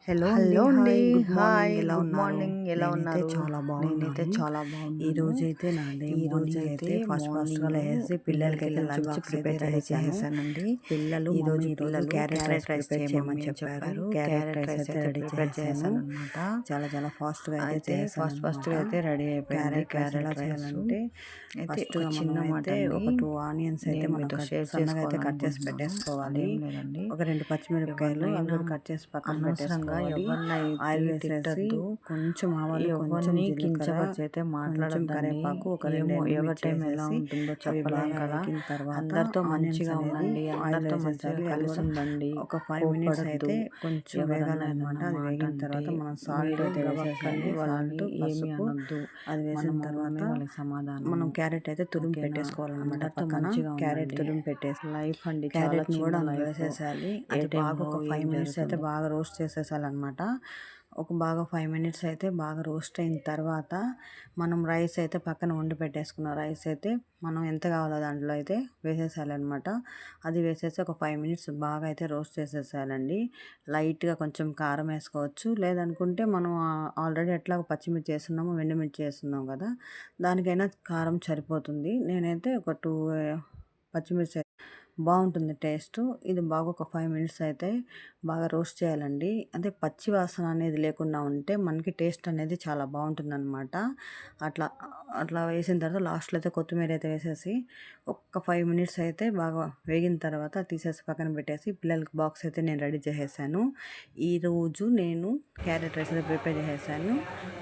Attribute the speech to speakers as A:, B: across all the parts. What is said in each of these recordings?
A: Hello
B: hello అండి.
A: Hi
B: ఎలా
A: good
B: ఉన్నారు?
A: మార్నింగ్ ఎలా
B: నేనైతే
A: ఉన్నారు?
B: చాలా
A: నేనైతే
B: బాగున్నాను.
A: చాలా
B: ఈ
A: బాగున్నాను.
B: రోజైతే నాది
A: ఈ
B: మార్నింగ్
A: రోజైతే
B: అయితే ఫాస్ట్గా లేసి పిల్లలకి
A: లంచ్
B: లంచ్
A: బాక్స్
B: అయితే
A: రెడీ
B: రెడీ చేశాను.
A: చేసేసానండి.
B: పిల్లలు
A: ఈరోజు
B: ఈరోజు క్యారెట్ రైస్ ప్రిపేర్ చేయమని
A: చేయమని
B: చెప్పారు.
A: క్యారెట్
B: క్యారెట్ రైస్
A: రైస్
B: అయితే రెడీ
A: ప్రిపేర్
B: చేశాను
A: అనమాట.
B: చాలా ఫాస్ట్గా అయితే
A: అయితే
B: చేశాను
A: ఫాస్ట్గా అయితే రెడీ అయిపోయింది
B: క్యారెట్ ఎలా
A: రైస్.
B: చేయాలంటే
A: అయితే
B: ఫస్ట్
A: ఒక చిన్న
B: మనం
A: మాట
B: అయితే
A: అండి,
B: ఒక 2 ఆనియన్స్ అయితే
A: నేను
B: మనం
A: మీతో షేర్
B: సన్నగా అయితే కట్ చేసి
A: చేసుకోవాలనుకుంటున్నాను.
B: పెట్టేసుకోవాలి.
A: అదేం లేదండి,
B: ఒక 2 పచ్చిమిరపకాయలు అవి
A: ఎవరినైనా
B: కూడా కట్ చేసి పక్కన
A: అనవసరంగా
B: పెట్టేసుకోవాలి.
A: ఎవరినైతే
B: ఆయిల్ వేసేసి
A: తిట్టద్దు,
B: కొంచెం ఆవాలు, కొంచెం
A: ఎవరిని
B: జీలకర్ర,
A: కించపరిచి అయితే
B: కొంచెం
A: మాట్లాడద్దండి.
B: కరివేపాకు, ఒక 2
A: ఏమో ఎవరి
B: ఎండుమిర్చి
A: టైం ఎలా
B: వేసేసి
A: ఉంటుందో
B: అవి
A: చెప్పలేం
B: బాగా
A: కదా.
B: వేగిన తర్వాత
A: అందరితో
B: ఆనియన్స్
A: మంచిగా
B: అనేది
A: ఉండండి,
B: ఆయిల్
A: అందరితో మంచిగా
B: వేసేసాలి. అది
A: కలిసి
B: కూడా
A: ఉండండి,
B: ఒక 5 మినిట్స్
A: కోప్పడద్దు.
B: అయితే కొంచెం
A: ఎవరన్నా
B: వేగాలన్నమాట.
A: ఏదన్నా
B: అది
A: మాట
B: వేగిన
A: అంటే
B: తర్వాత మనం సాల్ట్
A: మీరు
B: అయితే
A: గబక్కని
B: వేసేసాలి.
A: వాళ్ళని
B: సాల్ట్,
A: ఏమీ
B: పసుపు
A: అనొద్దు.
B: అది వేసిన
A: మన
B: తర్వాత
A: మౌనమే వాళ్ళకి సమాధానం.
B: మనం క్యారెట్ అయితే తురిమి
A: ఓకేనా?
B: పెట్టేసుకోవాలన్నమాట.
A: అందరితో
B: పక్కన
A: మంచిగా
B: క్యారెట్
A: ఉండండి.
B: తురిమి పెట్టేసి
A: లైఫ్ అండి చాలా
B: క్యారెట్ని కూడా
A: చిన్న
B: అందులో
A: లైఫ్.
B: వేసేసాలి.
A: ఏ
B: అది బాగా
A: టైంలో
B: ఒక 5
A: ఏం
B: మినిట్స్ అయితే
A: జరుగుతుందో.
B: బాగా రోస్ట్ చేసేసాలన్నమాట. ఒక బాగా 5 మినిట్స్ అయితే బాగా రోస్ట్ అయిన తర్వాత మనం రైస్ అయితే పక్కన వండి పెట్టేసుకున్న రైస్ అయితే మనం ఎంత కావాలో దాంట్లో అయితే వేసేసాలన్నమాట. అది వేసేసి ఒక 5 మినిట్స్ బాగా అయితే రోస్ట్ చేసేసాలండి. లైట్గా కొంచెం కారం వేసుకోవచ్చు, లేదనుకుంటే మనం ఆల్రెడీ ఎట్లా పచ్చిమిర్చి వేస్తున్నామో ఎండుమిర్చి వేస్తున్నాం కదా, దానికైనా కారం సరిపోతుంది. నేనైతే ఒక 2 పచ్చిమిర్చి బాగుంటుంది టేస్ట్. ఇది బాగా ఒక 5 మినిట్స్ అయితే బాగా రోస్ట్ చేయాలండి. అంటే పచ్చి వాసన అనేది లేకుండా ఉంటే మనకి టేస్ట్ అనేది చాలా బాగుంటుందన్నమాట. అట్లా అట్లా వేసిన తర్వాత లాస్ట్లో అయితే కొత్తిమీర అయితే వేసేసి ఒక్క 5 మినిట్స్ అయితే బాగా వేగిన తర్వాత తీసేసి పక్కన పెట్టేసి పిల్లలకి బాక్స్ అయితే నేను రెడీ చేసేసాను. ఈరోజు నేను క్యారెట్ రైస్ అయితే ప్రిపేర్ చేసేసాను.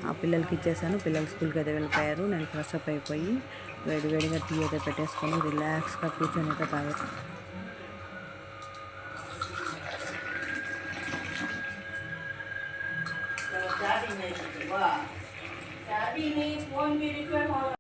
B: ఆ పిల్లలకి ఇచ్చేసాను. పిల్లలు స్కూల్కి అయితే వెళ్ళిపోయారు. నేను ఫ్రెష్ అప్ అయిపోయి వేడివేడిగా టీ అయితే పెట్టేసుకొని రిలాక్స్గా కూర్చొని అయితే తాగేసాను.